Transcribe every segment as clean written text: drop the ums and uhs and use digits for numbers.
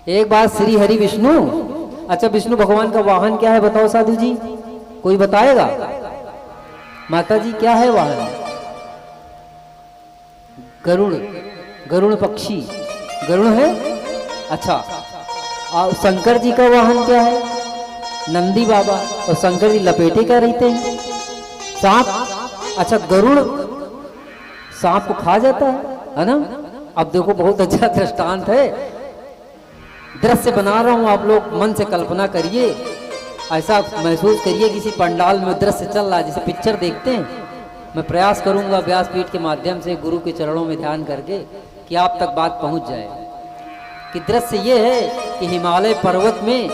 एक बात, श्री हरि विष्णु, अच्छा विष्णु भगवान का वाहन क्या है बताओ साधु जी, कोई बताएगा? माता जी क्या है वाहन? गरुड़, गरुड़ पक्षी, गरुड़ है। अच्छा, और शंकर जी का वाहन क्या है? नंदी बाबा। और शंकर जी लपेटे क्या रहते हैं? सांप। अच्छा, गरुड़ सांप को खा जाता है ना? अब देखो बहुत अच्छा दृष्टांत है, दृश्य बना रहा हूं, आप लोग मन से कल्पना करिए, ऐसा महसूस करिए किसी पंडाल में दृश्य चल रहा है जैसे पिक्चर देखते हैं। मैं प्रयास करूंगा व्यासपीठ के माध्यम से गुरु के चरणों में ध्यान करके कि आप तक बात पहुंच जाए कि दृश्य ये है कि हिमालय पर्वत में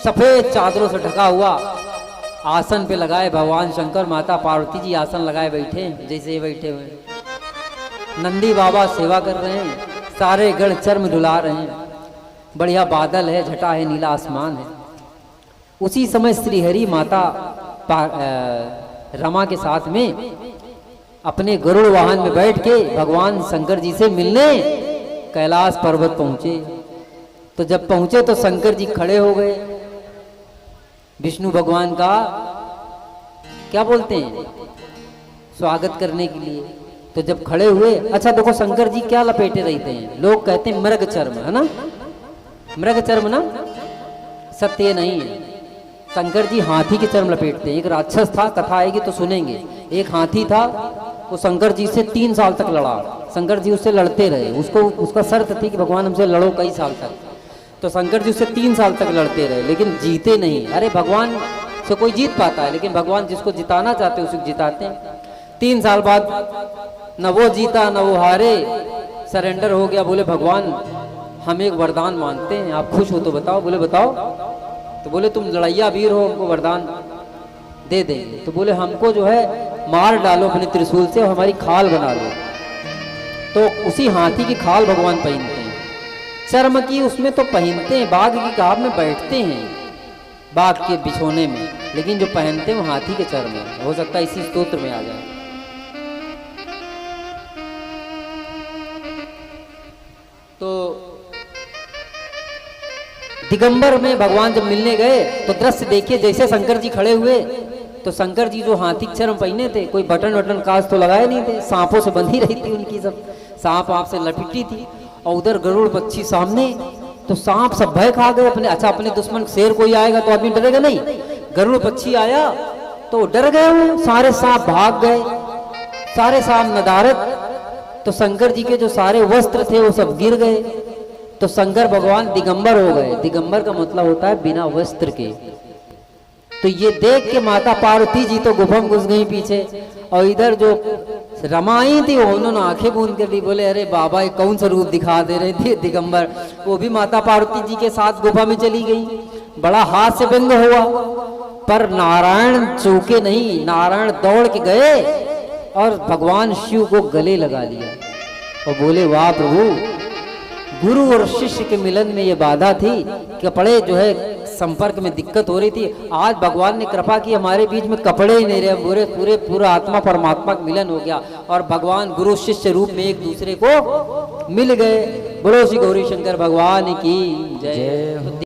सफेद चादरों से ढका हुआ आसन पे लगाए भगवान शंकर, माता पार्वती जी आसन लगाए बैठे हैं जैसे ये बैठे हुए। नंदी बाबा सेवा कर रहे हैं, सारे गण चर्म डुला रहे हैं, बढ़िया बादल है, झटा है, नीला आसमान है। उसी समय श्री हरि माता रमा के साथ में अपने गरुड़ वाहन में बैठ के भगवान शंकर जी से मिलने कैलाश पर्वत पहुंचे। तो जब पहुंचे तो शंकर जी खड़े हो गए विष्णु भगवान का क्या बोलते हैं स्वागत करने के लिए। तो जब खड़े हुए, अच्छा देखो शंकर जी क्या लपेटे रहते हैं, लोग कहते हैं मृग चर्म, है ना? मृग चर्म ना, सत्य नहीं है। शंकर जी हाथी के चर्म लपेटते हैं। एक राक्षस था, कथा आएगी तो सुनेंगे, एक हाथी था, वो शंकर जी से 3 साल तक लड़ा। शंकर जी उससे लड़ते रहे, उसका शर्त थी कि भगवान हमसे लड़ो कई साल तक। तो शंकर जी उससे 3 साल तक लड़ते रहे लेकिन जीते नहीं। अरे भगवान से कोई जीत पाता है, लेकिन भगवान जिसको जिताना चाहते हैं उसे जिताते हैं। 3 साल बाद न वो जीता न वो हारे, सरेंडर हो गया। बोले भगवान हम एक वरदान मांगते हैं, आप खुश हो तो बताओ। बोले बताओ। तो बोले तुम लड़ैया वीर हो, हमको वरदान दे देंगे। तो बोले हमको जो है मार डालो अपने त्रिशूल से और हमारी खाल बना लो। तो उसी हाथी की खाल भगवान पहनते हैं, चर्म की उसमें तो पहनते हैं, बाघ की गाभ में बैठते हैं, बाघ के बिछोने में, लेकिन जो पहनते हैं वो हाथी के चर्म में। हो सकता है इसी स्तोत्र में आ जाए। तो दिगंबर में भगवान जब मिलने गए तो दृश्य देखिए, जैसे शंकर जी खड़े हुए तो शंकर जी जो हाथी चर्म पहने थे, कोई बटन वटन काज तो लगाए नहीं थे, सांपों से बंधी रही थी उनकी, सब सांप आप से लपटी थी। और उधर गरुड़ पक्षी सामने, तो सांप सब भय खा गए अपने। अच्छा, अपने दुश्मन शेर कोई आएगा तो आदमी डरेगा नहीं, गरुड़ पक्षी आया तो डर गए, वो सारे सांप भाग गए, सारे सांप नदारद। तो शंकर जी के जो सारे वस्त्र थे वो सब गिर गए। तो शंकर भगवान दिगंबर हो गए। दिगंबर का मतलब होता है बिना वस्त्र के। तो ये देख के माता पार्वती जी तो गुफा में घुस गई पीछे, और इधर जो रमाई थी उन्होंने आंखें बूंद कर दी। बोले अरे बाबा ये कौन सा रूप दिखा दे रहे थे दिगंबर। वो भी माता पार्वती जी के साथ गुफा में चली गई। बड़ा हास्य व्यंग हुआ, पर नारायण चूके नहीं, नारायण दौड़ के गए और भगवान शिव को गले लगा लिया और बोले वाह प्रभु, गुरु और शिष्य के मिलन में ये बाधा थी, कपड़े जो है संपर्क में दिक्कत हो रही थी। आज भगवान ने कृपा की, हमारे बीच में कपड़े ही नहीं रहे, पूरा आत्मा परमात्मा का मिलन हो गया और भगवान गुरु शिष्य रूप में एक दूसरे को मिल गए। बोलो श्री गौरी शंकर भगवान की जय।